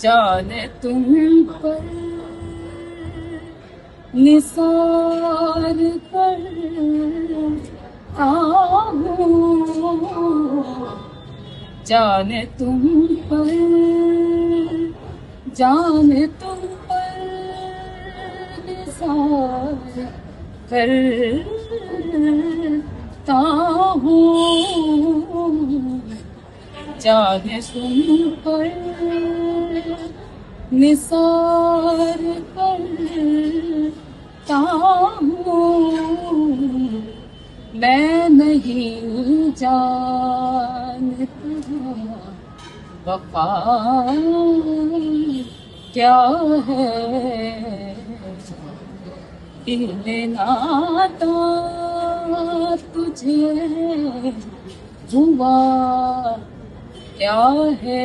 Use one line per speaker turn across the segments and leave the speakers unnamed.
जाने तुम पर निसार करता हूँ, जाने तुम पर, जाने तुम पर निसार करता हूँ, जाने तुम पर निसार करता हूँ। मैं नहीं जानता वफा क्या है, इन्हें नाता तुझे हुआ क्या है,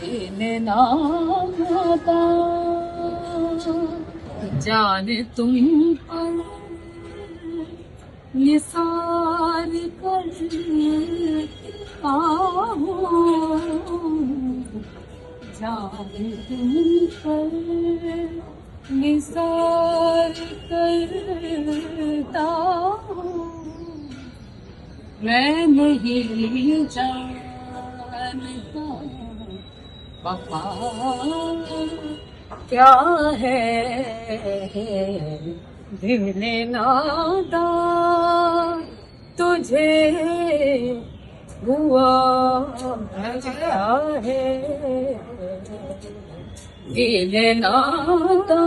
इन्हें नाता जाने तुम पर निसार करता हूँ, जाने तुम पर निसार करता हूँ। मैं नहीं जानता वफा क्या है, दिल ने नादा तुझे हुआ क्या है, दिल ने नादा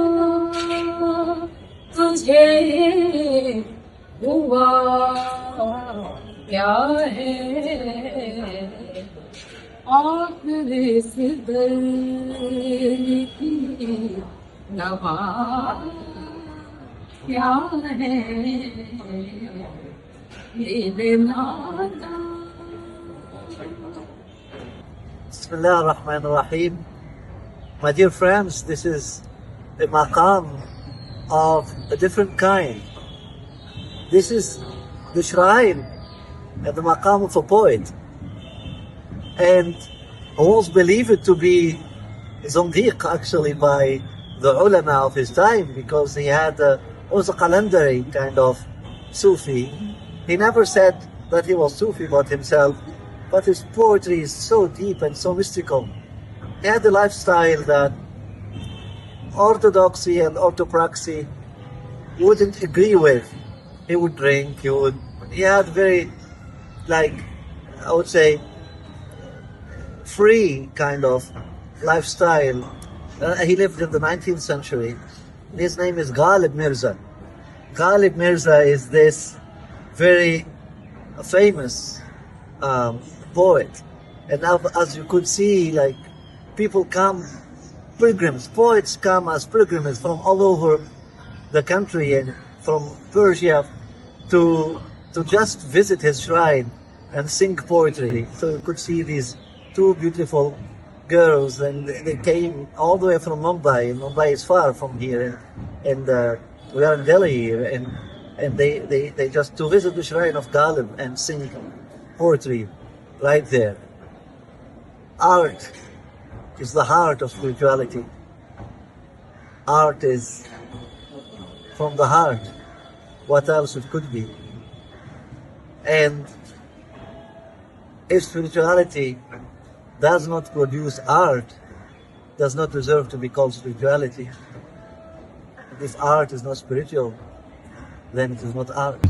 तुझे हुआ क्या है, आखिर इस दिल की नवा क्या है, ये नादा।
Bismillah ar-Rahman ar-Rahim. My dear friends, this is a maqam of a different kind. This is the shrine and the maqam of a poet. And almost believe it to be Zondiq actually by the ulama of his time, because he had was a calendary kind of Sufi. He never said that he was Sufi about himself, but his poetry is so deep and so mystical. He had a lifestyle that orthodoxy and orthopraxy wouldn't agree with. He would drink, he had very, like, I would say, free kind of lifestyle. He lived in the 19th century. His name is Ghalib Mirza. Ghalib Mirza is this very famous poet. And now, as you could see, like, people come, pilgrims, poets come as pilgrims from all over the country and from Persia to just visit his shrine and sing poetry. So you could see these two beautiful girls, and they came all the way from Mumbai. Mumbai is far from here, and we are in Delhi here, and they just to visit the shrine of Ghalib and sing poetry right there. Art is the heart of spirituality. Art is from the heart. What else it could be? And if spirituality does not produce art, does not deserve to be called spirituality. If art is not spiritual, then it is not art.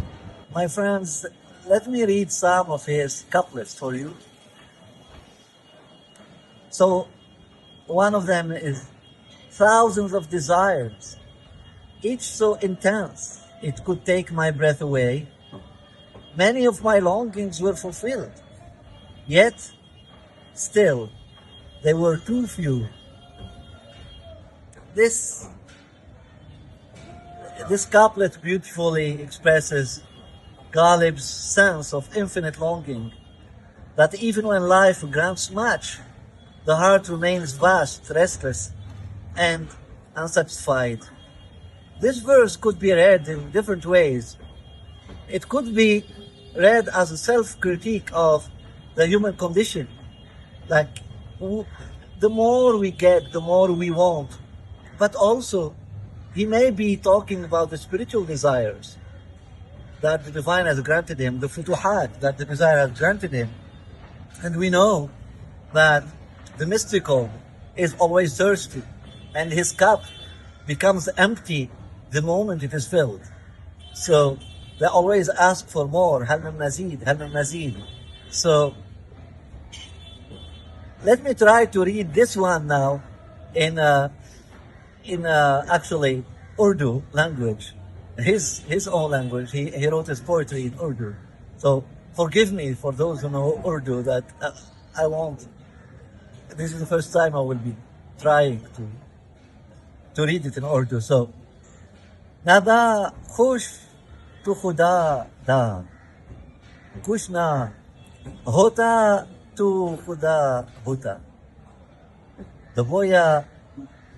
My friends, let me read some of his couplets for you. So, one of them is, thousands of desires, each so intense, it could take my breath away. Many of my longings were fulfilled, yet still they were too few. This couplet beautifully expresses Ghalib's sense of infinite longing, that even when life grants much, the heart remains vast, restless, and unsatisfied. This verse could be read in different ways. It could be read as a self-critique of the human condition. Like, the more we get, the more we want. But also, he may be talking about the spiritual desires that the divine has granted him, the futuhat that the desire has granted him. And we know that the mystical is always thirsty, and his cup becomes empty the moment it is filled. So they always ask for more. Hal min mazid, hal min mazid. So let me try to read this one now in actually Urdu language, his own language. He wrote his poetry in Urdu. So forgive me for those who know Urdu that I won't. This is the first time I will be trying to read it in Urdu. So Nada khush to Khuda da, kuch na hota to Khuda hota. Duboya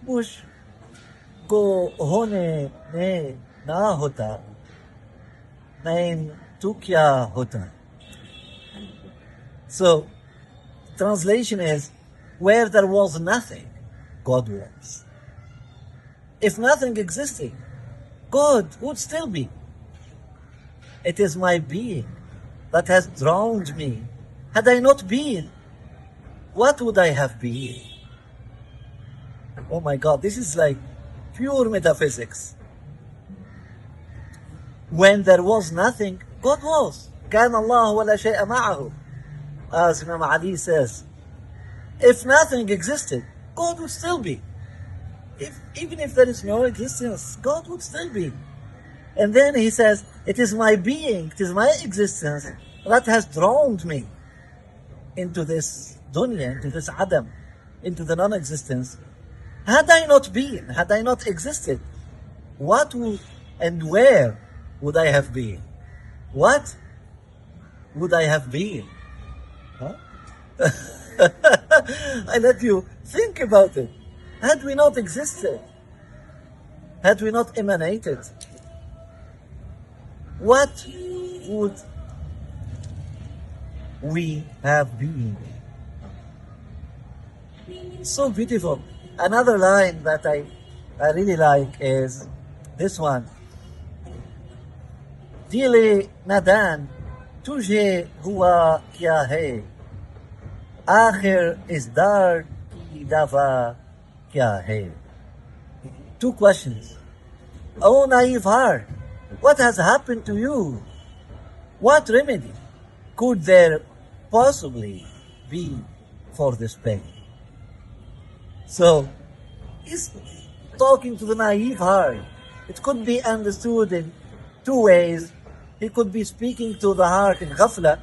mujh ko hone ne na hota, nain tu kya hota. So translation is, where there was nothing, God was. If nothing existed, God would still be. It is my being that has drowned me. Had I not been, what would I have been? Oh my God, this is like pure metaphysics. When there was nothing, God was. كان الله ولا شيء معه. As Imam Ali says, if nothing existed, God would still be. Even if there is no existence, God would still be. And then he says, it is my being, it is my existence that has drowned me into this dunya, into this adam, into the non-existence. Had I not been, had I not existed, what would and where would I have been? What would I have been? Huh? I let you think about it. Had we not existed, had we not emanated, what would we have been? So beautiful. Another line that I really like is this one. Dile nadan tujhe hua kya hai, akhir is dar ki dafa kya hai. Two questions. Oh naive heart, what has happened to you? What remedy could there possibly be for this pain? So, he's talking to the naive heart. It could be understood in two ways. He could be speaking to the heart in ghafla.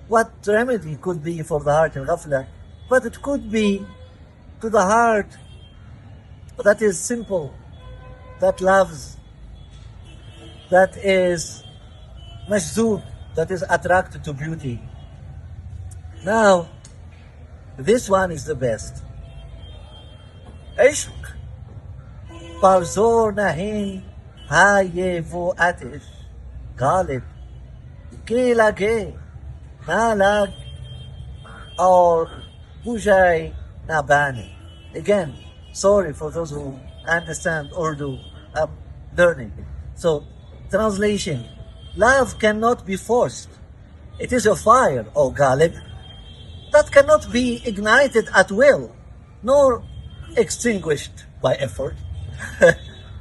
What remedy could be for the heart in ghafla? But it could be to the heart that is simple, that loves, that is mashzoob, that is attracted to beauty. Now, this one is the best. Ishq par zor nahin hai ye wo atish Ghalib ke lage na lag aur bujai na bani. Again, sorry for those who understand Urdu, learning. So, translation. Love cannot be forced. It is a fire, O Ghalib, that cannot be ignited at will, nor extinguished by effort.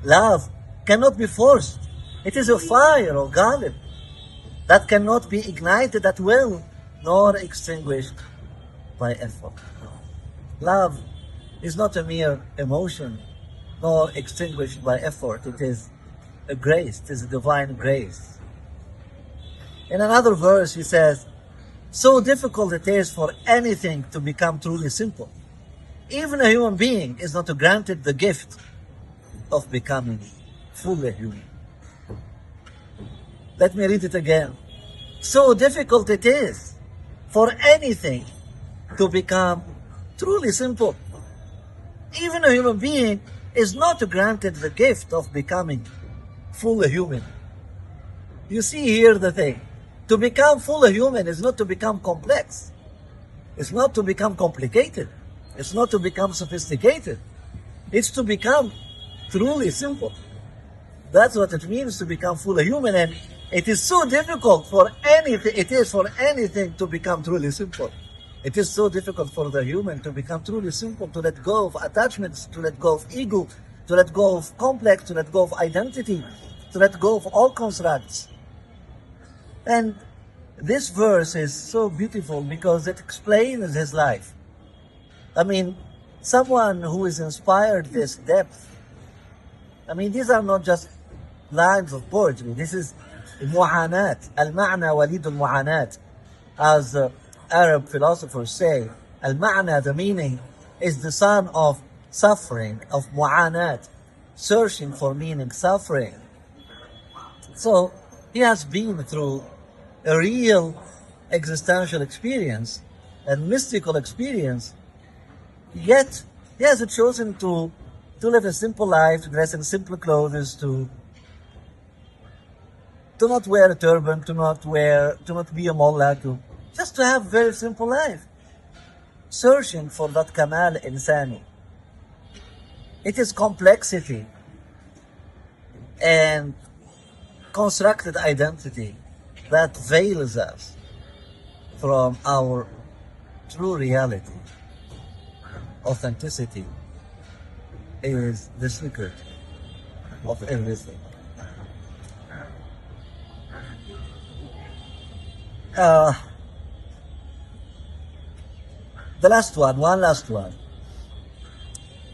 Love cannot be forced. It is a fire, O Ghalib, that cannot be ignited at will, nor extinguished by effort. Love is not a mere emotion, nor extinguished by effort. It is a grace, it is a divine grace. In another verse he says, so difficult it is for anything to become truly simple. Even a human being is not granted the gift of becoming fully human. Let me read it again. So difficult it is for anything to become truly simple. Even a human being is not granted the gift of becoming fully human. You see here the thing. To become fully human is not to become complex. It's not to become complicated. It's not to become sophisticated. It's to become truly simple. That's what it means to become fully human. And it is so difficult for anything, it is for anything to become truly simple. It is so difficult for the human to become truly simple, to let go of attachments, to let go of ego, to let go of complex, to let go of identity, to let go of all constructs. And this verse is so beautiful because it explains his life. I mean, someone who is inspired this depth, I mean, these are not just lines of poetry. This is mu'anat. Al-ma'na walid al-mu'anat. As Arab philosophers say, al-ma'na, the meaning, is the son of suffering, of mu'anat, searching for meaning, suffering. So, he has been through a real existential experience and mystical experience, yet he has chosen to live a simple life, to dress in simple clothes, to not wear a turban, to not be a mullah, just to have a very simple life, searching for that kamal insani. It is complexity and constructed identity that veils us from our true reality. Authenticity is the secret of everything. The last one last one.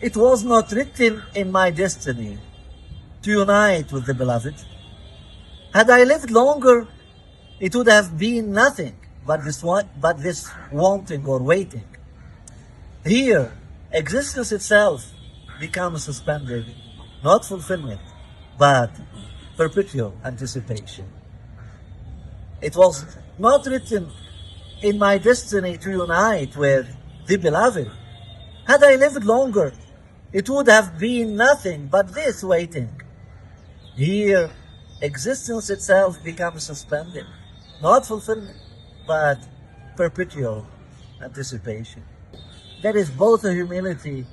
It was not written in my destiny to unite with the beloved. Had I lived longer, it would have been nothing but this wanting or waiting. Here, existence itself becomes suspended, not fulfillment, but perpetual anticipation. It was not written in my destiny to unite with the beloved. Had I lived longer, it would have been nothing but this waiting. Here, existence itself becomes suspended, not fulfillment, but perpetual anticipation. There is both a humility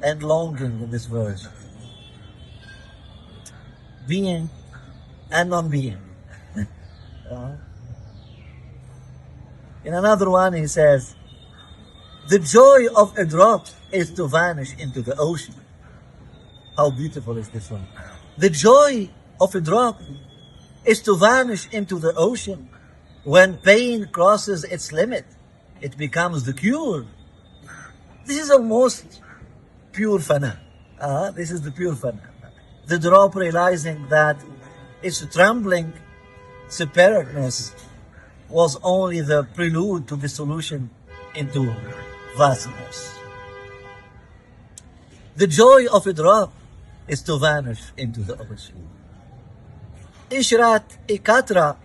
and longing in this verse. Being and non-being. In another one he says, the joy of a drop is to vanish into the ocean. How beautiful is this one? The joy of a drop is to vanish into the ocean. When pain crosses its limit, it becomes the cure. This is almost pure fana. This is the pure fana. The drop realizing that its trembling separateness was only the prelude to dissolution into vastness. The joy of a drop is to vanish into the ocean. Ishrat ikatra,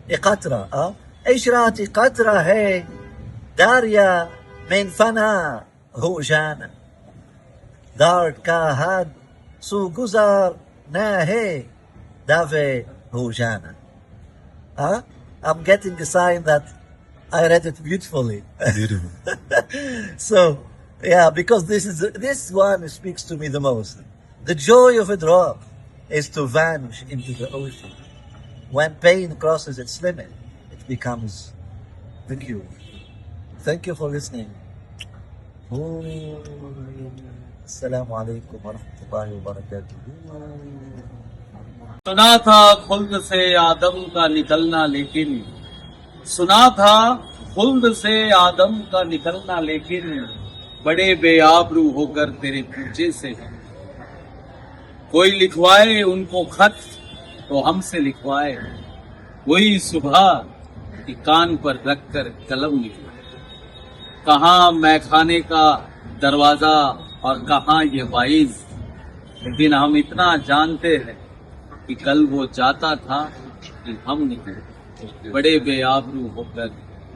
ishrat ikatra hai darya min fana ho jana. Dar ka had su guzar na hai dave ho jana. I'm getting the sign that I read it beautifully.
Beautiful.
So, yeah, because this one speaks to me the most. The joy of a drop is to vanish into the ocean. When pain crosses its limit, it becomes the cure. Thank you for listening. Assalamu alaikum wa rahmatullahi wa barakatuh.
सुना था खुल्द से आदम का निकलना लेकिन सुना था खुल्द से आदम का निकलना लेकिन बड़े बेआबरू होकर तेरे पूछे से कोई लिखवाए उनको खत तो हमसे लिखवाए वही सुबह की कान पर रखकर कलम लिखवाए कहाँ मैखाने का दरवाजा और कहाँ ये वाइज लेकिन हम इतना जानते हैं कि कल वो जाता था कि हम निकले बड़े बेआबरू होकर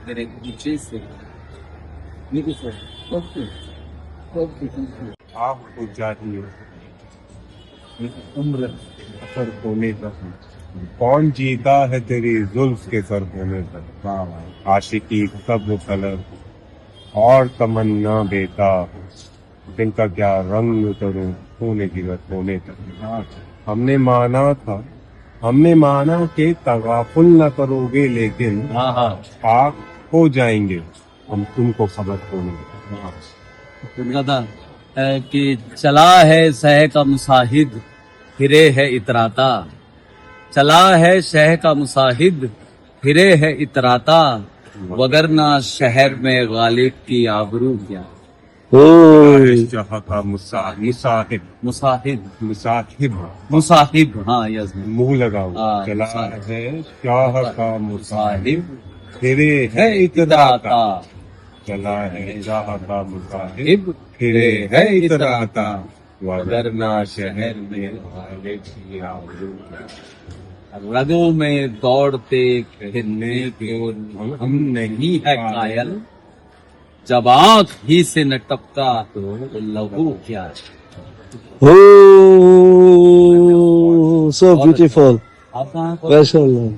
तेरे पीछे से
आपको चाहिए उम्र असर होने तक कौन जीता है तेरी जुल्फ के सर होने तक आशिकी सब कलर और तमन्ना बेताब, दिन का क्या रंग करूं होने की बात होने तक। हमने माना कि तगाफुल न करोगे, लेकिन
हाँ हाँ
खाक हो जाएंगे हम तुमको खबर होने।
उनका था कि चला है शह का मुसाहिद फिरे है इतराता, चला है शह का मुसाहिद फिरे है इतराता, वगरना शहर में गालिब की आबरू क्या।
शाह का मुसाहिब
मुसाहिब हाँ यस
मुंह लगाओ।
हाँ,
चला
मुसाहिब।
है शाह का मुसाहिब
साहिब
फिरे है
इतराता,
इतराता, चला है शाह का मुसाहिब फिरे है इतराता, वगरना शहर में गालिब की आबरू क्या।
रगों में दौड़ते फिरने को हम नहीं है कायल, जब आंख ही से न टपका तो लहू क्या।
Oh, so beautiful.
आप कहाँ
Mashallah.